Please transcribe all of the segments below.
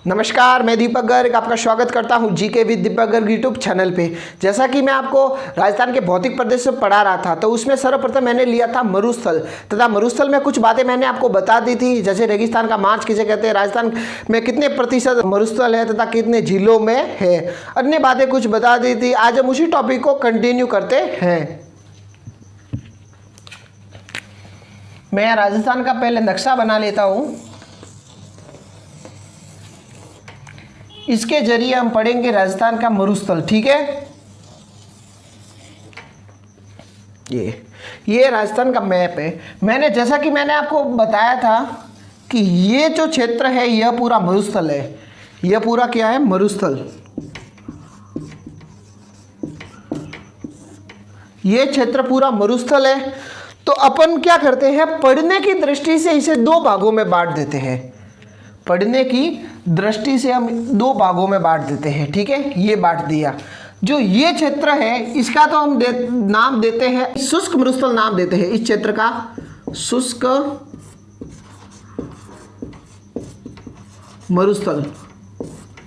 नमस्कार, मैं दीपक गर्ग आपका स्वागत करता हूं GK with Deepak Garg YouTube channel पे। जैसा कि मैं आपको राजस्थान के भौतिक प्रदेश से पढ़ा रहा था, तो उसमें सर्वप्रथम मैंने लिया था मरुस्थल तथा मरुस्थल में कुछ बातें मैंने आपको बता दी थी, जैसे रेगिस्तान का मार्च किसे कहते हैं, राजस्थान में कितने प्रतिशत मरुस्थल है तथा कितने जिलों में है, अन्य बातें कुछ बता दी थी। आज हम उसी टॉपिक को कंटिन्यू करते हैं। मैं राजस्थान का पहले नक्शा बना लेता हूँ, इसके जरिए हम पढ़ेंगे राजस्थान का मरुस्थल। ठीक है, ये राजस्थान का मैप है। जैसा कि मैंने आपको बताया था कि ये जो क्षेत्र है यह पूरा मरुस्थल है। यह पूरा क्या है? मरुस्थल। ये क्षेत्र पूरा मरुस्थल है। तो अपन क्या करते हैं, पढ़ने की दृष्टि से इसे दो भागों में बांट देते हैं। पढ़ने की दृष्टि से हम दो भागों में बांट देते हैं। ठीक है, ये बांट दिया। जो ये क्षेत्र है इसका तो हम नाम देते हैं शुष्क मरुस्थल नाम देते हैं। इस क्षेत्र का शुष्क मरुस्थल।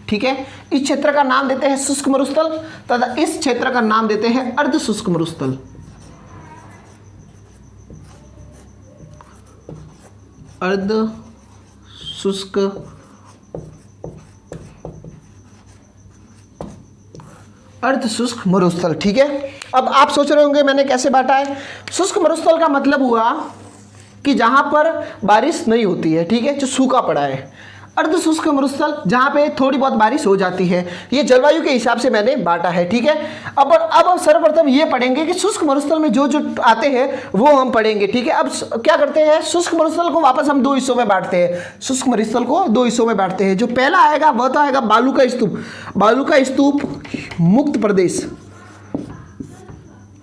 ठीक है, इस क्षेत्र का नाम देते हैं शुष्क मरुस्थल तथा इस क्षेत्र का नाम देते हैं अर्ध शुष्क मरुस्थल। अर्ध शुष्क अर्ध शुष्क मरुस्थल। ठीक है, अब आप सोच रहे होंगे मैंने कैसे बांटा है। शुष्क मरुस्थल का मतलब हुआ कि जहां पर बारिश नहीं होती है, ठीक है, जो सूखा पड़ा है। अर्ध शुष्क मरुस्थल जहां पे थोड़ी बहुत बारिश हो जाती है। ये जलवायु के हिसाब से मैंने बांटा है। ठीक है, अब हम सर्वप्रथम ये पढ़ेंगे कि शुष्क मरुस्थल में जो जो आते हैं वो हम पढ़ेंगे। ठीक है, अब क्या करते हैं, शुष्क मरुस्थल को वापस हम दो हिस्सों में बांटते हैं। शुष्क मरुस्थल को दो हिस्सों में बांटते हैं। जो पहला आएगा वह तो आएगा बालू का स्तूप। बालू का स्तूप मुक्त प्रदेश।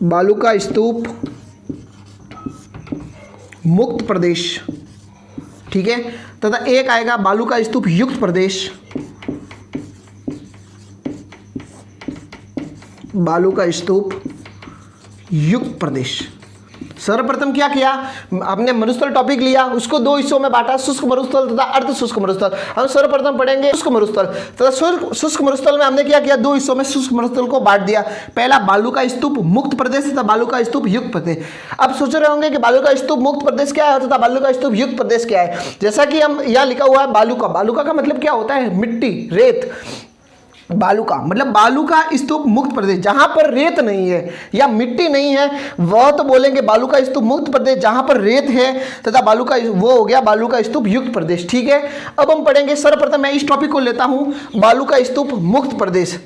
बालू का स्तूप मुक्त प्रदेश। ठीक है, तथा एक आएगा बालू का स्तूप युक्त प्रदेश। बालू का स्तूप युक्त प्रदेश। सर्वप्रथम क्या किया, आपने मरुस्थल टॉपिक लिया, उसको दो हिस्सों में बांटा, शुष्क मरुस्थल तथा अर्ध शुष्क मरुस्थल। हम सर्वप्रथम पढ़ेंगे शुष्क मरुस्थल तथा शुष्क मरुस्थल में हमने क्या किया, दो हिस्सों में शुष्क मरुस्थल को बांट दिया। पहला बालू का स्तूप मुक्त प्रदेश तथा बालू का स्तूप युक्त प्रदेश। अब सोच रहे होंगे कि बालू का स्तूप मुक्त प्रदेश क्या है तथा बालू का स्तूप युक्त प्रदेश क्या है। जैसा कि हम यहाँ लिखा हुआ है बालूका का मतलब क्या होता है, मिट्टी, रेत। बालूका मतलब बालू का स्तूप मुक्त प्रदेश, जहां पर रेत नहीं है या मिट्टी नहीं है वह तो बोलेंगे बालू का स्तूप मुक्त प्रदेश। जहां पर रेत है तथा बालू का वो हो गया बालू का स्तूप युक्त प्रदेश। ठीक है, अब हम पढ़ेंगे, सर्वप्रथम मैं इस टॉपिक को लेता हूं बालू का स्तूप मुक्त प्रदेश।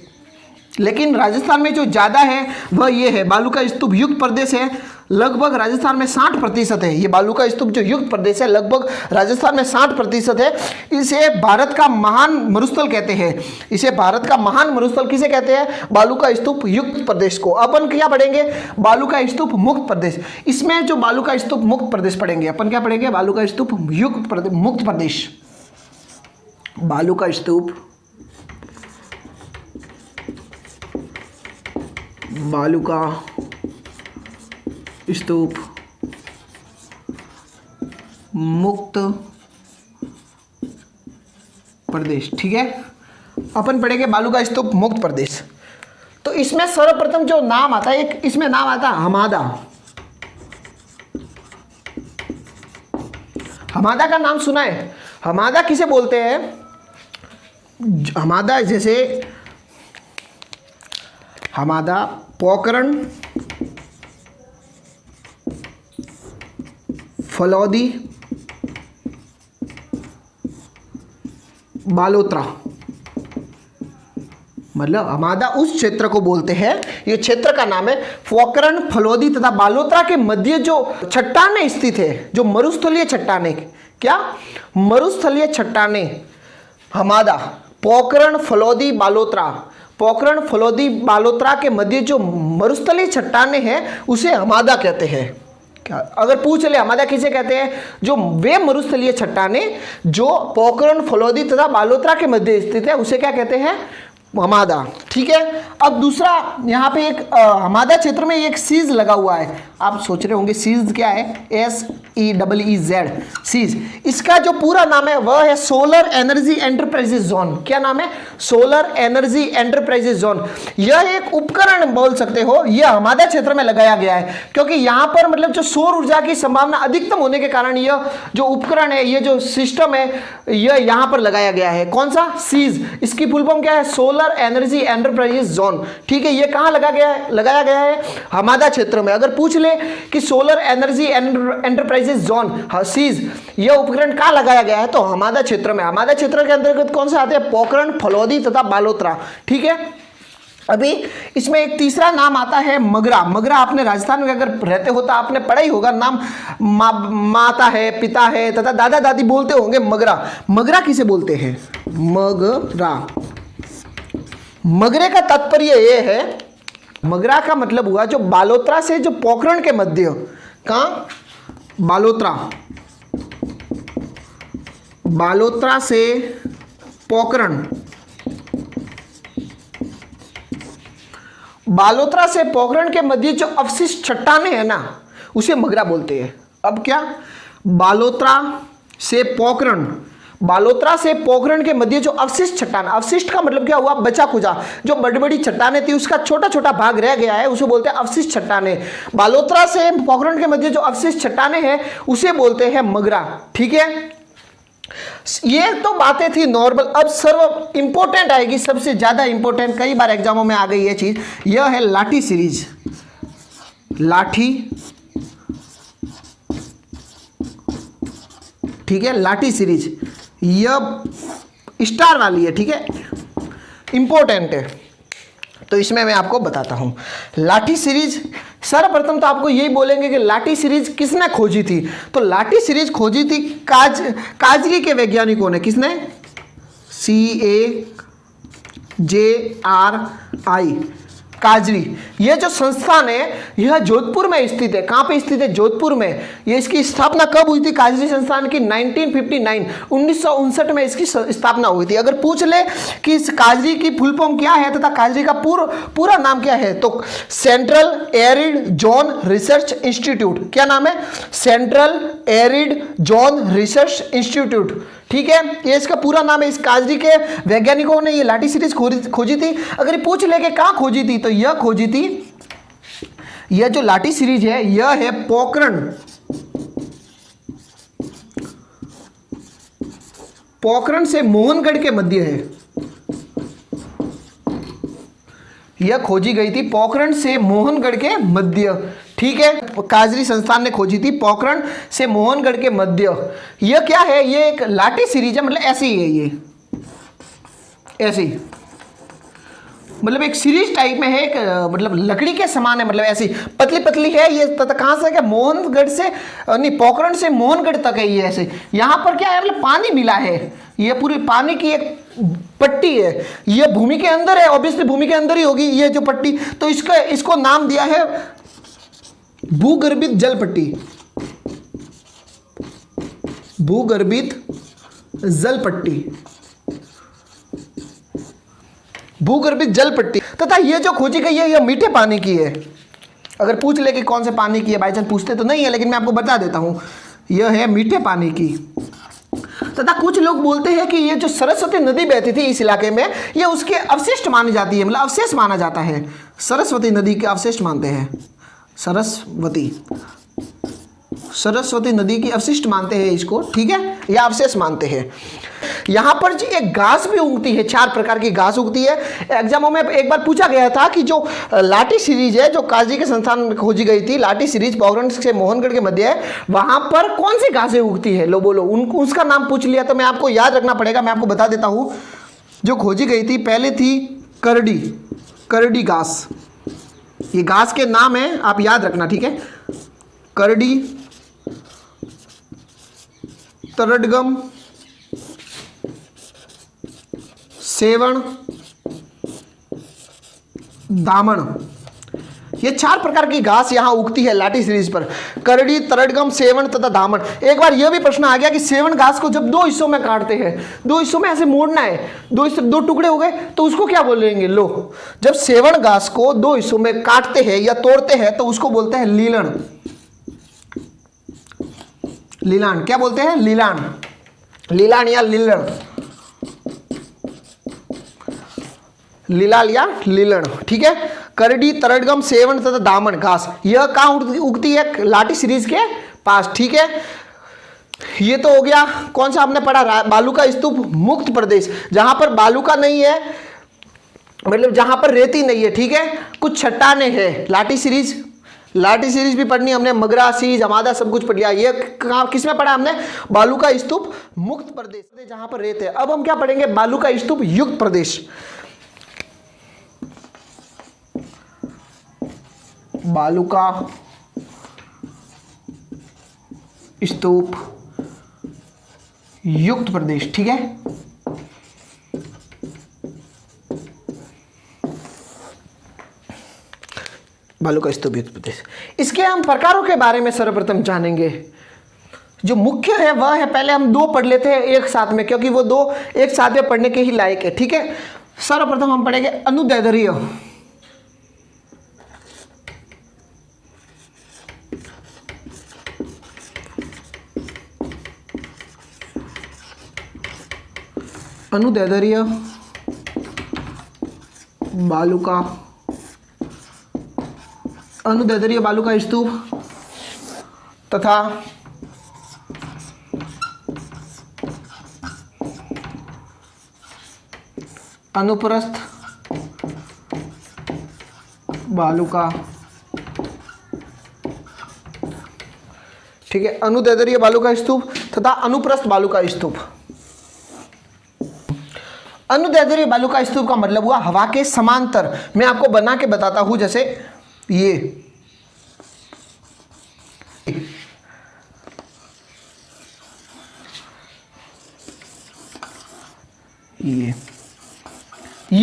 लेकिन राजस्थान में जो ज़्यादा है वह ये है, बालू का स्तूप युक्त प्रदेश है। लगभग राजस्थान में 60% है। ये बालू का स्तूप जो युक्त प्रदेश है लगभग राजस्थान में 60% है। इसे भारत का महान मरुस्थल कहते हैं। इसे भारत का महान मरुस्थल किसे कहते हैं, बालू का स्तूप युक्त प्रदेश को। अपन क्या पढ़ेंगे, बालू का स्तूप मुक्त प्रदेश। इसमें जो बालू का स्तूप मुक्त प्रदेश पढ़ेंगे, अपन क्या पढ़ेंगे, बालू का स्तूप युक्त प्रदेश मुक्त प्रदेश। बालू का स्तूप बालू का स्तूप मुक्त प्रदेश। ठीक है, अपन पढ़ेंगे बालू का स्तूप मुक्त प्रदेश। तो इसमें सर्वप्रथम जो नाम आता है, एक इसमें नाम आता है हमादा। हमादा का नाम सुना है। हमादा किसे बोलते हैं, हमादा जैसे हमादा, पोकरण, फलौदी, बालोतरा। मतलब हमादा उस क्षेत्र को बोलते हैं, ये क्षेत्र का नाम है। पोकरण, फलौदी तथा बालोतरा के मध्य जो चट्टानें स्थित है, जो मरुस्थलीय चट्टानें, क्या मरुस्थलीय चट्टानें, हमादा, पोकरण, फलौदी, बालोतरा। पोकरण, फलौदी, बालोतरा के मध्य जो मरुस्थलीय चट्टानें हैं उसे हमादा कहते हैं। क्या अगर पूछ ले हमादा किसे कहते हैं, जो वे मरुस्थलीय चट्टानें जो पोकरण, फलौदी तथा बालोतरा के मध्य स्थित है उसे क्या कहते हैं, हमादा। ठीक है, अब दूसरा यहाँ पे एक हमादा क्षेत्र में एक सीज लगा हुआ है। आप सोच रहे होंगे सीज क्या है, SEEZ, सीज। इसका जो पूरा नाम है वह है सोलर एनर्जी एंटरप्राइजेज जोन। क्या नाम है? Solar energy enterprises zone. यह एक उपकरण बोल सकते हो, यह हमारे क्षेत्र में लगाया गया है, क्योंकि यहां पर मतलब जो सौर ऊर्जा की संभावना अधिकतम होने के कारण यह जो उपकरण है, ये जो सिस्टम है, यह यहां पर लगाया गया है। कौन सा? सीज। इसकी फुल फॉर्म क्या है? Solar energy enterprises zone. ठीक है, यह कहां लगाया गया है? हमारा क्षेत्र में। अगर पूछ ले कि सोलर एनर्जी एंटरप्राइजेज जोन सीज, यह उपकरण कहां लगाया गया है, तो हमारा क्षेत्र में। हमारा क्षेत्र के अंतर्गत कौन से आते हैं? पोखरण, फलौदी तथा बालोतरा। ठीक है, अभी इसमें एक तीसरा नाम आता है मगरा। मगरा आपने राजस्थान में अगर रहते हो तो आपने पढ़ा ही होगा नाम। माता है, पिता है तथा दादा दादी बोलते होंगे मगरा। मगरा किसे बोलते हैं? मगरा। मगरे का तात्पर्य यह है, मगरा का मतलब हुआ जो बालोतरा से जो पोखरण के मध्य, कहां? बालोतरा। बालोतरा से पोखरण, बालोतरा से पोखरण के मध्य जो अवशिष्ट चट्टाने हैं ना, उसे मगरा बोलते हैं। अब क्या? बालोतरा से पोखरण, बालोतरा से पोखरण के मध्य जो अवशिष्ट चट्टान, अवशिष्ट का मतलब क्या हुआ? बचा खुचा, जो बड़ी बड़ी चट्टाने थी उसका छोटा छोटा भाग रह गया है, उसे बोलते हैं अवशिष्ट चट्टाने। बालोतरा से पोखरण के मध्य जो अवशिष्ट चट्टाने हैं उसे बोलते हैं मगरा। ठीक है, ये तो बातें थी नॉर्मल। अब सर्व इंपॉर्टेंट आएगी, सबसे ज्यादा इंपॉर्टेंट, कई बार एग्जामों में आ गई ये चीज, यह है लाठी सीरीज। लाठी, ठीक है, लाठी सीरीज, यह स्टार वाली है। ठीक है, इंपॉर्टेंट है, तो इसमें मैं आपको बताता हूं। लाठी सीरीज, सर्वप्रथम तो आपको यही बोलेंगे कि लाठी सीरीज किसने खोजी थी, तो लाठी सीरीज खोजी थी काजरी के वैज्ञानिकों ने। किसने? CAJRI, काजरी। यह जो संस्थान है यह जोधपुर में स्थित है। कहां पे स्थित है? जोधपुर में। ये इसकी स्थापना कब हुई थी काजरी संस्थान की? 1959 में इसकी स्थापना हुई थी। अगर पूछ ले कि इस काजरी की फुल फॉर्म क्या है तथा काजरी का पूरा नाम क्या है, तो central arid zone research institute. क्या नाम है? Central arid zone research institute. ठीक है, ये इसका पूरा नाम है। इस काजरी के वैज्ञानिकों ने ये लाठी सीरीज खोजी थी। अगर ये पूछ ले कि कहां खोजी थी, तो यह खोजी थी, यह जो लाठी सीरीज है यह है पोखरण, पोखरण से मोहनगढ़ के मध्य है। यह खोजी गई थी पोखरण से मोहनगढ़ के मध्य। ठीक है, काजरी संस्थान ने खोजी थी पोखरण से मोहनगढ़ के मध्य। यह क्या है? यह एक लाठी सीरीज है, मतलब ऐसे ही है, ये ऐसे ही, मतलब एक सीरीज टाइप में है, एक मतलब लकड़ी के समान है, मतलब ऐसी पतली पतली है ये। कहां से है? मोहनगढ़ से नहीं, पोखरण से मोहनगढ़ तक है ये ऐसे। यहां पर क्या है? मतलब पानी मिला है, ये पूरी पानी की एक पट्टी है। ये भूमि के अंदर है, ऑब्वियसली भूमि के अंदर ही होगी ये जो पट्टी, तो इसको नाम दिया है भूगर्भित जल पट्टी। भूगर्भित जल पट्टी, भूगर्भित जल पट्टी। तथा ये जो खोजी गई है यह मीठे पानी की है। अगर पूछ ले कि कौन से पानी की है, बाई चांस पूछते तो नहीं है, लेकिन मैं आपको बता देता हूं, यह है मीठे पानी की। तथा कुछ लोग बोलते हैं कि ये जो सरस्वती नदी बहती थी इस इलाके में, ये उसके अवशिष्ट मानी जाती है, मतलब अवशेष माना जाता है। सरस्वती नदी के अवशिष्ट मानते हैं, सरस्वती नदी की अवशिष्ट मानते हैं इसको। ठीक है, या अवशेष मानते हैं। यहां पर जी एक घास भी उगती है, 4 प्रकार की घास उगती है। एग्जामों में एक बार पूछा गया था कि जो लाठी सीरीज है, जो काजरी के संस्थान में खोजी गई थी, लाठी सीरीज पोखरण से मोहनगढ़ के मध्य है, वहां पर कौन सी घासें उगती है? लो बोलो, उसका नाम पूछ लिया तो मैं आपको याद रखना पड़ेगा। मैं आपको बता देता हूं, जो खोजी गई थी पहले थी करडी घास। ये घास के नाम है, आप याद रखना। ठीक है, करडी, तरडगम, सेवण, दामन, ये 4 प्रकार की घास यहां उगती है लाठी सीरीज पर। करड़ी, तरडगम, सेवण तथा दामन। एक बार यह भी प्रश्न आ गया कि सेवण घास को जब 2 हिस्सों में काटते हैं, 2 हिस्सों में ऐसे मोड़ना है, 2 टुकड़े हो गए, तो उसको क्या बोलेंगे? लो, जब सेवण घास को 2 हिस्सों में काटते हैं या तोड़ते हैं तो उसको बोलते हैं लीलन। लीलान, क्या बोलते हैं? लीलान, लीलान या लीलण, लीलाल या लीलण, ठीक है। करडी, तरडगम, सेवन तथा दामन घास, यह कहाँ उगती है? लाटी सीरीज के पास, ठीक है। ये तो हो गया कौन सा आपने पढ़ा? बालू का स्तूप मुक्त प्रदेश, जहां पर बालू का नहीं है, मतलब जहां पर रेती नहीं है, ठीक है, कुछ चट्टाने हैं। लाटी सीरीज, लाटी सीरीज भी पढ़नी हमने, मगरा सीरीज, जमादा, सब कुछ पढ़ लिया। ये किस में पढ़ा हमने? बालू का स्तूप मुक्त प्रदेश, जहां पर रेत है। अब हम क्या पढ़ेंगे? बालू का स्तूप युक्त प्रदेश। बालू का स्तूप युक्त प्रदेश, ठीक है। बालू का स्तूप युक्त प्रदेश, इसके हम प्रकारों के बारे में सर्वप्रथम जानेंगे। जो मुख्य है वह है, पहले हम दो पढ़ लेते हैं एक साथ में, क्योंकि वो दो एक साथ में पढ़ने के ही लायक है, ठीक है। सर्वप्रथम हम पढ़ेंगे अनुदैर्ध्य, अनुदैर्ध्य बालू का, अनुदैर्ध्य बालू का स्तूप तथा अनुप्रस्थ बालू का, ठीक है, अनुदैर्ध्य बालू का स्तूप तथा अनुप्रस्थ बालू का स्तूप। अनुदैर्ध्य बालू का स्तूप का मतलब हुआ हवा के समांतर। मैं आपको बना के बताता हूं, जैसे ये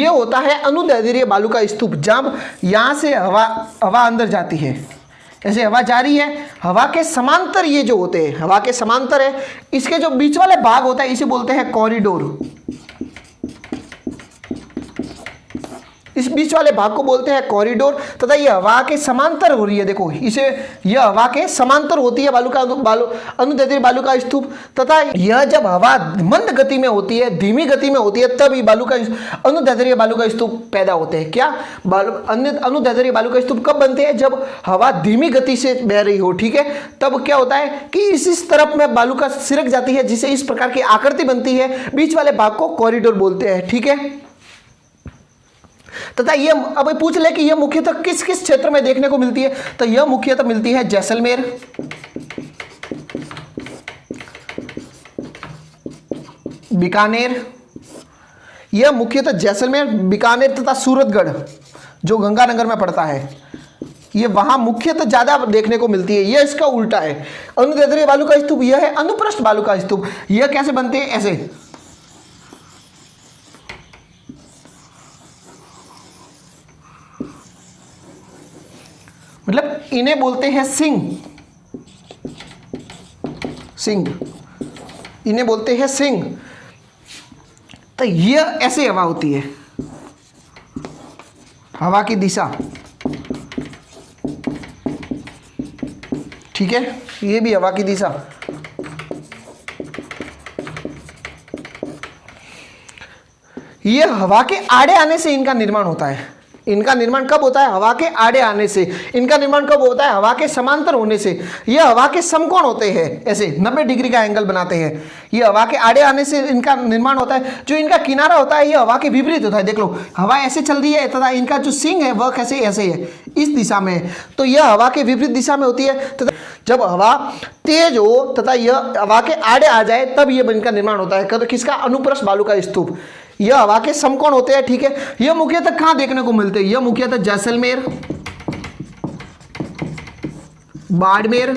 होता है अनुदैर्ध्य बालू का स्तूप। जब यहां से हवा अंदर जाती है, ऐसे हवा जा रही है, हवा के समांतर ये जो होते हैं, हवा के समांतर है, इसके जो बीच वाले भाग होता है इसे बोलते हैं कॉरिडोर। इस बीच वाले भाग को बोलते हैं कॉरिडोर, तथा ये हवा के समांतर हो रही है। देखो इसे, यह हवा के समांतर होती है अनुदैर्ध्य बालू का स्तूप, तथा यह जब हवा मंद गति में होती है, धीमी गति में होती है, तब ये अनुदैर्ध्य बालू का स्तूप पैदा होते हैं। क्या? अनुदैर्ध्य बालू का स्तूप कब बनते हैं? जब हवा धीमी गति से बह रही हो, ठीक है। तब क्या होता है कि इस तरफ में बालू का सिरक जाती है, जिससे इस प्रकार की आकृति बनती है। बीच वाले भाग को कॉरिडोर बोलते हैं, ठीक है। तथा ये अब पूछ ले कि यह मुख्यतः किस किस क्षेत्र में देखने को मिलती है, तो यह मुख्यतः मिलती है जैसलमेर, बीकानेर, यह मुख्यतः जैसलमेर, बीकानेर तथा सूरतगढ़ जो गंगानगर में पड़ता है, ये वहां मुख्यतः ज्यादा देखने को मिलती है। यह इसका उल्टा है। अनुदैर्ध्य बालू का स्तूप यह है अनुप्रस्थ बालू का स्तूप। यह कैसे बनते हैं? ऐसे, मतलब इन्हें बोलते हैं सिंह, इन्हें बोलते हैं सिंह। तो ये ऐसे हवा होती है, हवा की दिशा, ठीक है, ये भी हवा की दिशा। ये हवा के आड़े आने से इनका निर्माण होता है। इनका निर्माण कब होता है? हवा के आड़े आने से। इनका निर्माण कब होता है? हवा के समांतर होने से। ये हवा के समकोण होते हैं, ऐसे 90 डिग्री का एंगल बनाते हैं। ये हवा के आड़े आने से इनका निर्माण होता है। जो इनका किनारा होता है ये हवा के विपरीत होता है। देख लो, हवा ऐसे चल रही है तथा इनका जो सिंग है वह कैसे ऐसे है, इस दिशा में है। तो यह हवा के विपरीत दिशा में होती है तथा जब हवा तेज हो तथा यह हवा के आड़े आ जाए तब यह इनका निर्माण होता है। तो किसका? अनुप्रस्थ बालू का स्तूप। यह हवा के समकोण होते हैं, ठीक है। यह मुख्यतः कहां देखने को मिलते हैं? यह मुख्यतः जैसलमेर, बाड़मेर,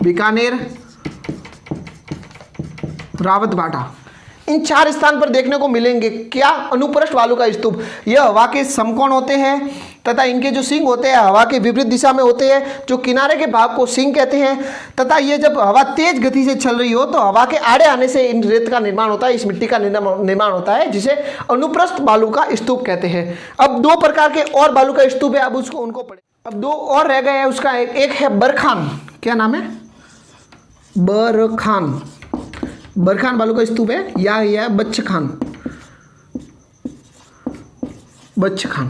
बीकानेर, रावतबाड़ा, इन 4 स्थान पर देखने को मिलेंगे। क्या? अनुप्रस्थ बालू का स्तूप। यह हवा के समकोण होते हैं तथा इनके जो सिंग होते हैं हवा के विपरीत दिशा में होते हैं। जो किनारे के भाग को सिंग कहते हैं तथा ये जब हवा तेज गति से चल रही हो तो हवा के आड़े आने से इन रेत का निर्माण होता है, इस मिट्टी का निर्माण होता है, जिसे अनुप्रस्थ बालू का स्तूप कहते हैं। अब 2 प्रकार के और बालू का स्तूप है, अब उनको पढ़े। अब दो और रह गए हैं, उसका एक है बरखान। क्या नाम है? बरखान। बरखान बालू का स्तूप है, या ये है बच्च खान। बच्च खान।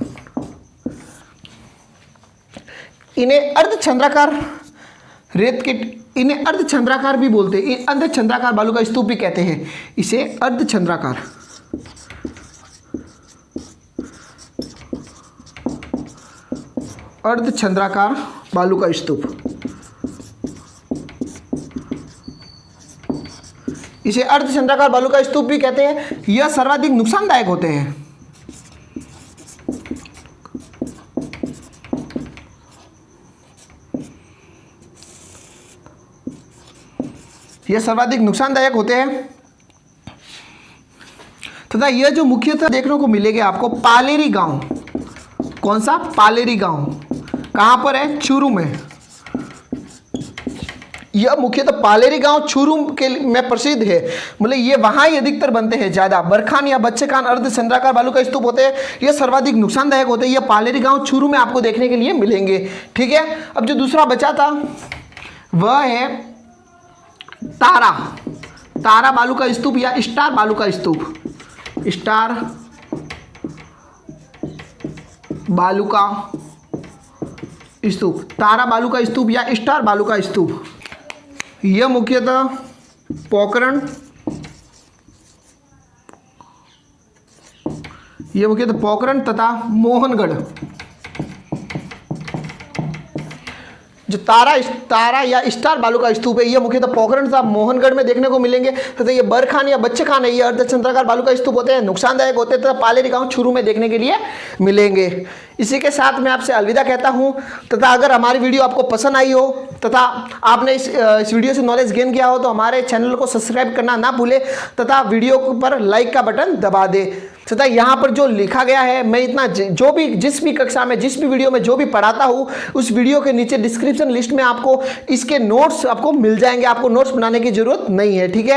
इन्हें अर्धचंद्राकार रेत के, इन्हें अर्धचंद्राकार भी बोलते हैं। अर्धचंद्राकार बालू का स्तूप भी कहते हैं इसे, अर्धचंद्राकार। अर्धचंद्राकार बालू का स्तूप, इसे अर्धचंद्राकार बालू का स्तूप भी कहते हैं। यह सर्वाधिक नुकसानदायक होते हैं। यह सर्वाधिक नुकसानदायक होते हैं तथा यह जो मुख्यतः देखने को मिलेगा आपको पालेरी गांव। कौन सा? पालेरी गांव। कहां पर है? चूरू में। यह मुख्यतः पालेरी गांव चूरू के में प्रसिद्ध है, मतलब ये वहां ही अधिकतर बनते हैं ज्यादा। बरखान या बच्चे खान अर्धचंद्राकार बालू का स्तूप होते हैं, यह सर्वाधिक नुकसानदायक होते हैं। यह पालेरी गांव चूरू में आपको देखने के लिए मिलेंगे। ठीक है, अब जो दूसरा बचा था वह है तारा। तारा बालू का स्तूप या स्टार बालू का स्तूप। स्टार बालू का स्तूप, तारा बालू का स्तूप या स्टार बालू का स्तूप। यह मुख्यतः पोखरण, यह मुख्यतः पोखरण तथा मोहनगढ़। जो तारा या स्टार बालू का स्तूप है, यह मुख्यतः पोखरण तथा मोहनगढ़ में देखने को मिलेंगे तथा ये बरखान या बच्चे खान है, ये अर्धचंद्राकार बालू का स्तूप होते हैं, नुकसानदायक होते हैं तथा पालेरी गांव चूरू में देखने के लिए मिलेंगे। इसी के साथ मैं आपसे अलविदा कहता हूं तथा अगर हमारी वीडियो आपको पसंद आई हो तथा आपने इस वीडियो से नॉलेज गेन किया हो तो हमारे चैनल को सब्सक्राइब करना ना भूले तथा वीडियो पर लाइक का बटन दबा दे तथा यहाँ पर जो लिखा गया है, मैं इतना जो भी जिस भी कक्षा में जिस भी वीडियो में जो भी पढ़ाता हूँ उस वीडियो के नीचे डिस्क्रिप्शन लिस्ट में आपको इसके नोट्स आपको मिल जाएंगे। आपको नोट्स बनाने की जरूरत नहीं है। ठीक है।